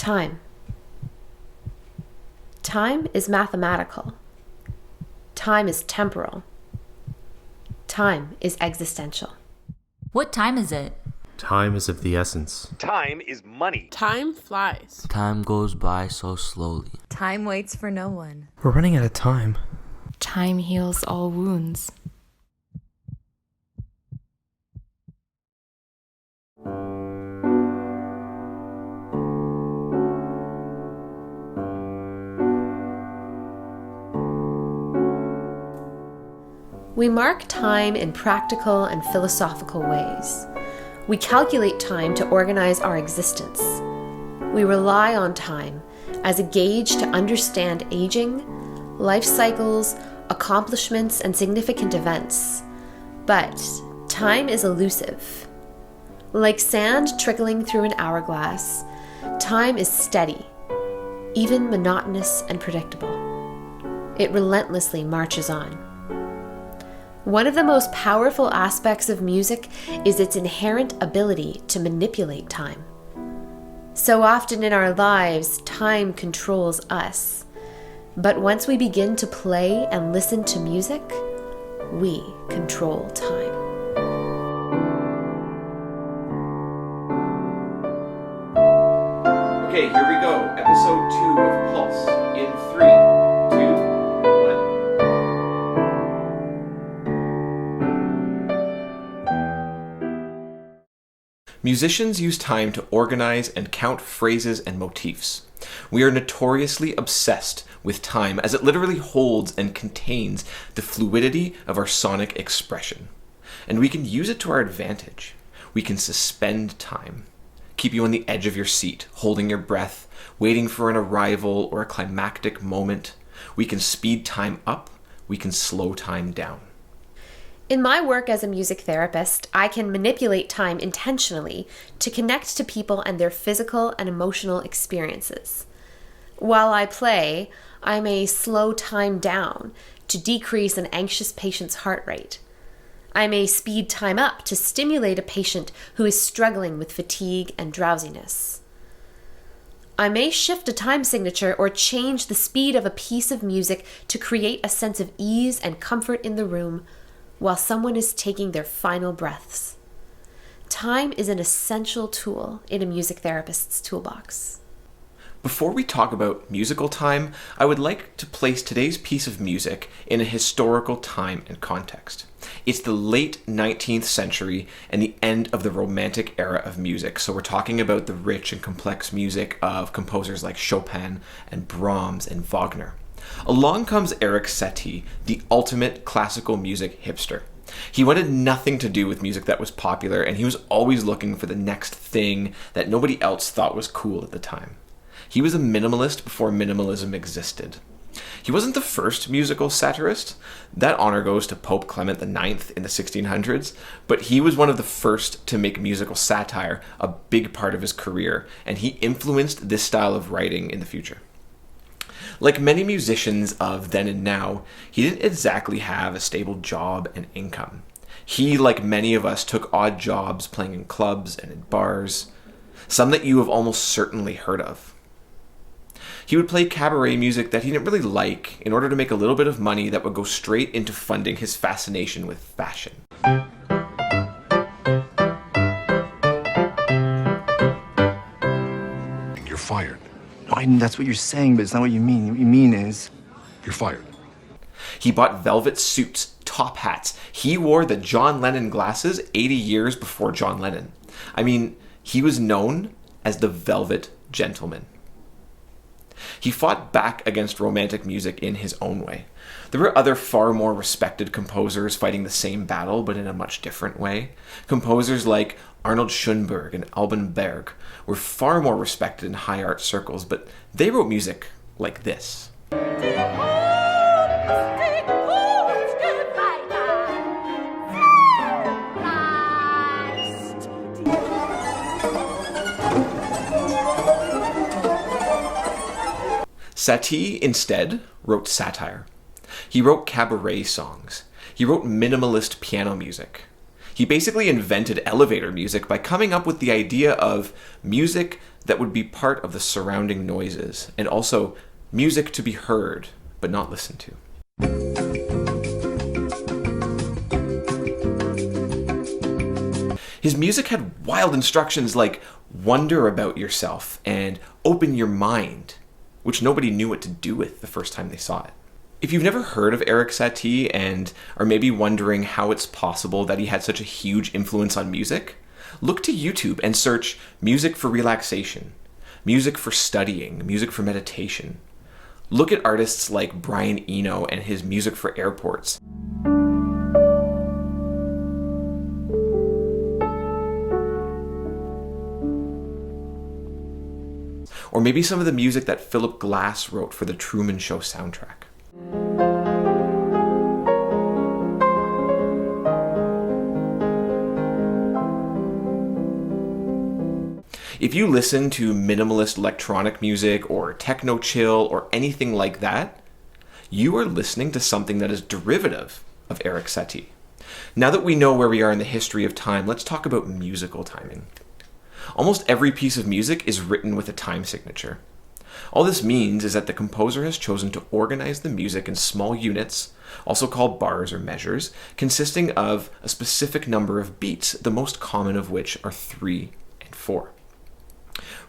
Time. Time is mathematical. Time is temporal. Time is existential. What time is it? Time is of the essence. Time is money. Time flies. Time goes by so slowly. Time waits for no one. We're running out of time. Time heals all wounds. We mark time in practical and philosophical ways. We calculate time to organize our existence. We rely on time as a gauge to understand aging, life cycles, accomplishments, and significant events. But time is elusive. Like sand trickling through an hourglass, time is steady, even monotonous and predictable. It relentlessly marches on. One of the most powerful aspects of music is its inherent ability to manipulate time. So often in our lives, time controls us. But once we begin to play and listen to music, we control time. Okay, here we go. Episode 2 of Pulse in 3, 2, 1. Musicians use time to organize and count phrases and motifs. We are notoriously obsessed with time as it literally holds and contains the fluidity of our sonic expression. And we can use it to our advantage. We can suspend time, keep you on the edge of your seat, holding your breath, waiting for an arrival or a climactic moment. We can speed time up, we can slow time down. In my work as a music therapist, I can manipulate time intentionally to connect to people and their physical and emotional experiences. While I play, I may slow time down to decrease an anxious patient's heart rate. I may speed time up to stimulate a patient who is struggling with fatigue and drowsiness. I may shift a time signature or change the speed of a piece of music to create a sense of ease and comfort in the room while someone is taking their final breaths. Time is an essential tool in a music therapist's toolbox. Before we talk about musical time, I would like to place today's piece of music in a historical time and context. It's the late 19th century and the end of the Romantic era of music. So we're talking about the rich and complex music of composers like Chopin and Brahms and Wagner. Along comes Erik Satie, the ultimate classical music hipster. He wanted nothing to do with music that was popular, and he was always looking for the next thing that nobody else thought was cool at the time. He was a minimalist before minimalism existed. He wasn't the first musical satirist. That honor goes to Pope Clement IX in the 1600s, but he was one of the first to make musical satire a big part of his career, and he influenced this style of writing in the future. Like many musicians of then and now, he didn't exactly have a stable job and income. He, like many of us, took odd jobs playing in clubs and in bars, some that you have almost certainly heard of. He would play cabaret music that he didn't really like in order to make a little bit of money that would go straight into funding his fascination with fashion. You're fired. That's what you're saying, but it's not what you mean. What you mean is... You're fired. He bought velvet suits, top hats. He wore the John Lennon glasses 80 years before John Lennon. I mean, he was known as the Velvet Gentleman. He fought back against romantic music in his own way. There were other far more respected composers fighting the same battle, but in a much different way. Composers like Arnold Schoenberg and Alban Berg were far more respected in high art circles, but they wrote music like this. Satie, instead, wrote satire. He wrote cabaret songs. He wrote minimalist piano music. He basically invented elevator music by coming up with the idea of music that would be part of the surrounding noises, and also music to be heard but not listened to. His music had wild instructions like wonder about yourself and open your mind, which nobody knew what to do with the first time they saw it. If you've never heard of Erik Satie and are maybe wondering how it's possible that he had such a huge influence on music, look to YouTube and search music for relaxation, music for studying, music for meditation. Look at artists like Brian Eno and his music for airports. Or maybe some of the music that Philip Glass wrote for the Truman Show soundtrack. If you listen to minimalist electronic music or techno chill or anything like that, you are listening to something that is derivative of Erik Satie. Now that we know where we are in the history of time, let's talk about musical timing. Almost every piece of music is written with a time signature. All this means is that the composer has chosen to organize the music in small units, also called bars or measures, consisting of a specific number of beats, the most common of which are 3 and 4.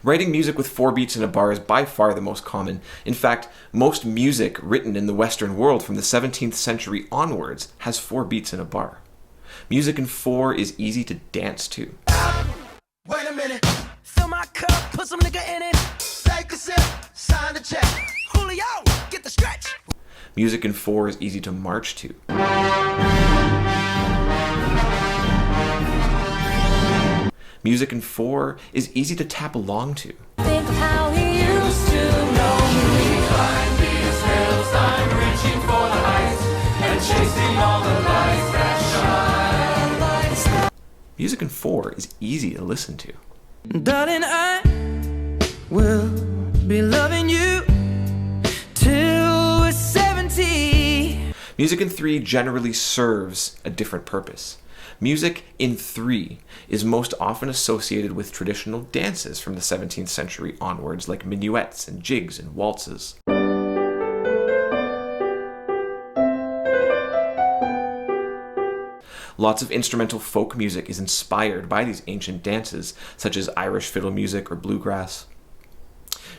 Writing music with 4 beats in a bar is by far the most common. In fact, most music written in the Western world from the 17th century onwards has 4 beats in a bar. Music in 4 is easy to dance to. Wait a minute, fill my cup, put some nigga in it. Take a sip, sign the check. Julio, get the stretch. Music in 4 is easy to march to. Music in 4 is easy to tap along to. Think how he used to know me. Climb these hills, I'm reaching for the heights and chasing all the lights that shine like stars. Music in 4 is easy to listen to. Darling, I will be loving you till we're 70. Music in 3 generally serves a different purpose. Music in 3 is most often associated with traditional dances from the 17th century onwards, like minuets and jigs and waltzes. Lots of instrumental folk music is inspired by these ancient dances, such as Irish fiddle music or bluegrass.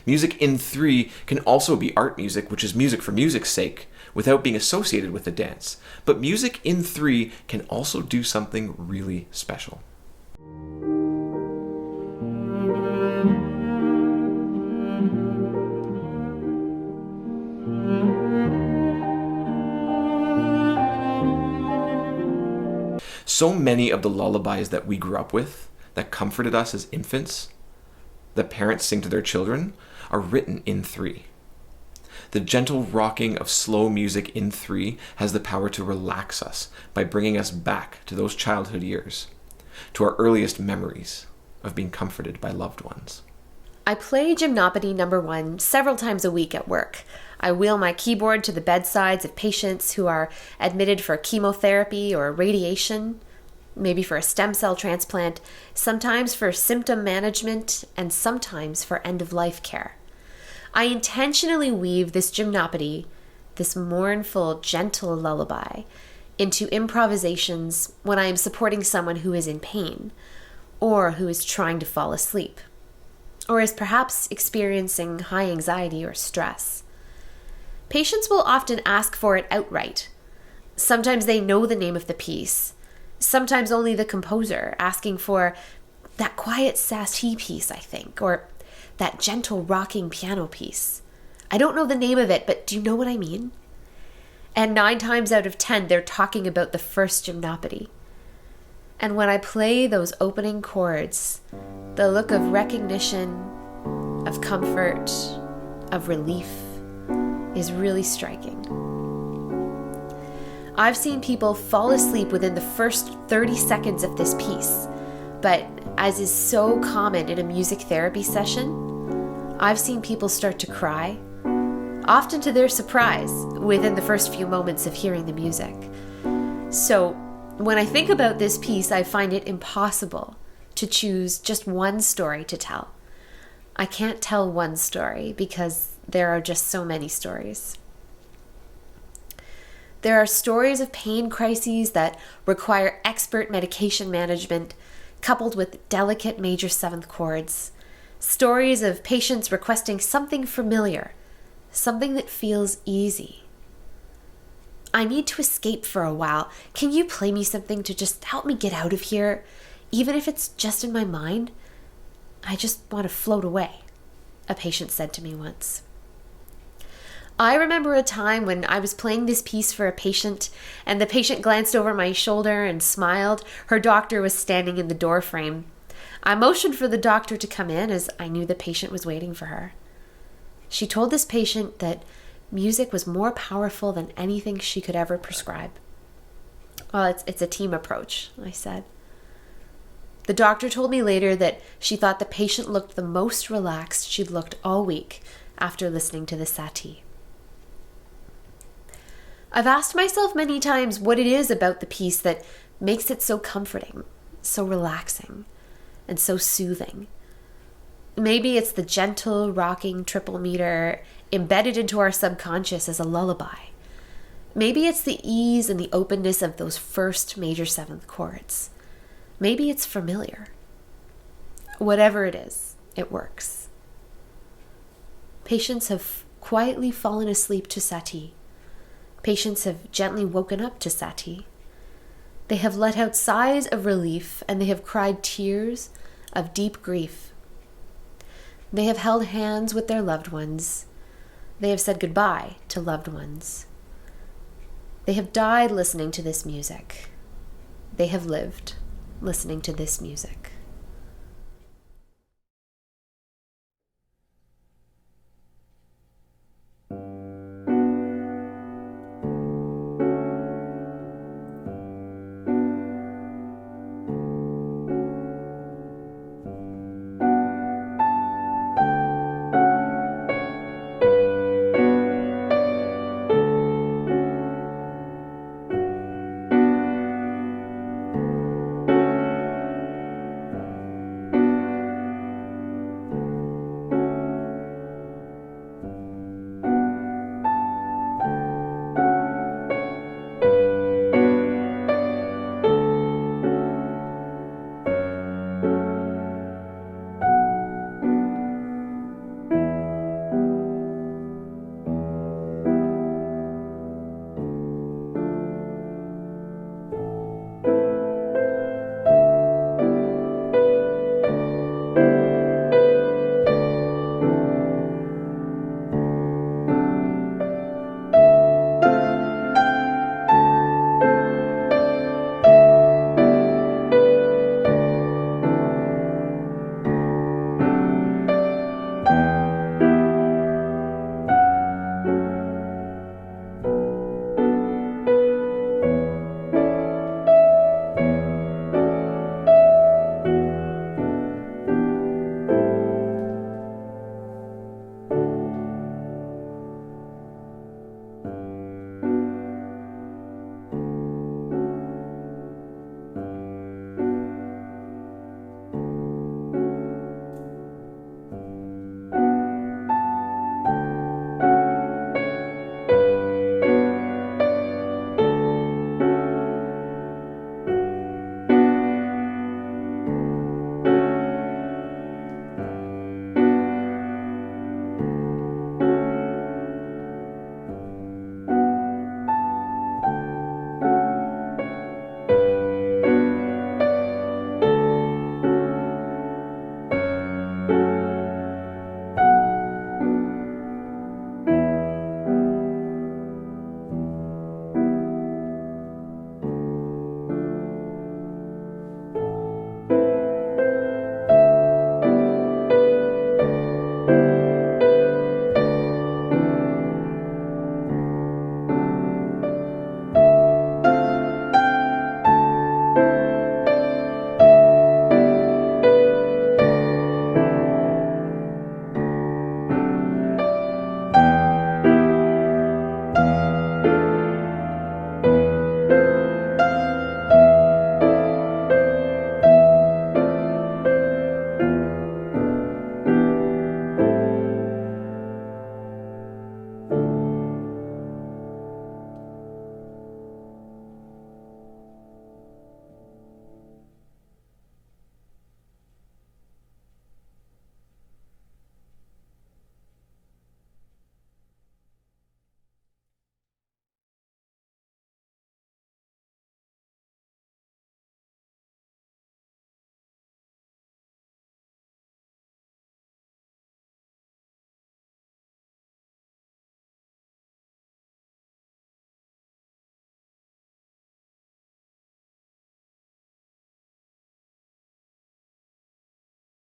Music in 3 can also be art music, which is music for music's sake, without being associated with the dance. But music in 3 can also do something really special. So many of the lullabies that we grew up with, that comforted us as infants, that parents sing to their children, are written in 3. The gentle rocking of slow music in 3 has the power to relax us by bringing us back to those childhood years, to our earliest memories of being comforted by loved ones. I play Gymnopedie No. 1 several times a week at work. I wheel my keyboard to the bedsides of patients who are admitted for chemotherapy or radiation, maybe for a stem cell transplant, sometimes for symptom management, and sometimes for end-of-life care. I intentionally weave this gymnopedie, this mournful, gentle lullaby, into improvisations when I am supporting someone who is in pain, or who is trying to fall asleep, or is perhaps experiencing high anxiety or stress. Patients will often ask for it outright. Sometimes they know the name of the piece, sometimes only the composer, asking for that quiet Satie piece, I think, or that gentle rocking piano piece. I don't know the name of it, but do you know what I mean? And 9 times out of 10, they're talking about the first Gymnopedie. And when I play those opening chords, the look of recognition, of comfort, of relief is really striking. I've seen people fall asleep within the first 30 seconds of this piece, but as is so common in a music therapy session, I've seen people start to cry, often to their surprise, within the first few moments of hearing the music. So when I think about this piece, I find it impossible to choose just one story to tell. I can't tell one story because there are just so many stories. There are stories of pain crises that require expert medication management coupled with delicate major seventh chords. Stories of patients requesting something familiar, something that feels easy. I need to escape for a while. Can you play me something to just help me get out of here? Even if it's just in my mind? I just want to float away, a patient said to me once. I remember a time when I was playing this piece for a patient, and the patient glanced over my shoulder and smiled. Her doctor was standing in the door frame. I motioned for the doctor to come in as I knew the patient was waiting for her. She told this patient that music was more powerful than anything she could ever prescribe. Well, it's a team approach, I said. The doctor told me later that she thought the patient looked the most relaxed she'd looked all week after listening to the Satie. I've asked myself many times what it is about the piece that makes it so comforting, so relaxing, and so soothing. Maybe it's the gentle, rocking triple meter embedded into our subconscious as a lullaby. Maybe it's the ease and the openness of those first major seventh chords. Maybe it's familiar. Whatever it is, it works. Patients have quietly fallen asleep to Satie. Patients have gently woken up to Satie. They have let out sighs of relief, and they have cried tears of deep grief. They have held hands with their loved ones. They have said goodbye to loved ones. They have died listening to this music. They have lived listening to this music.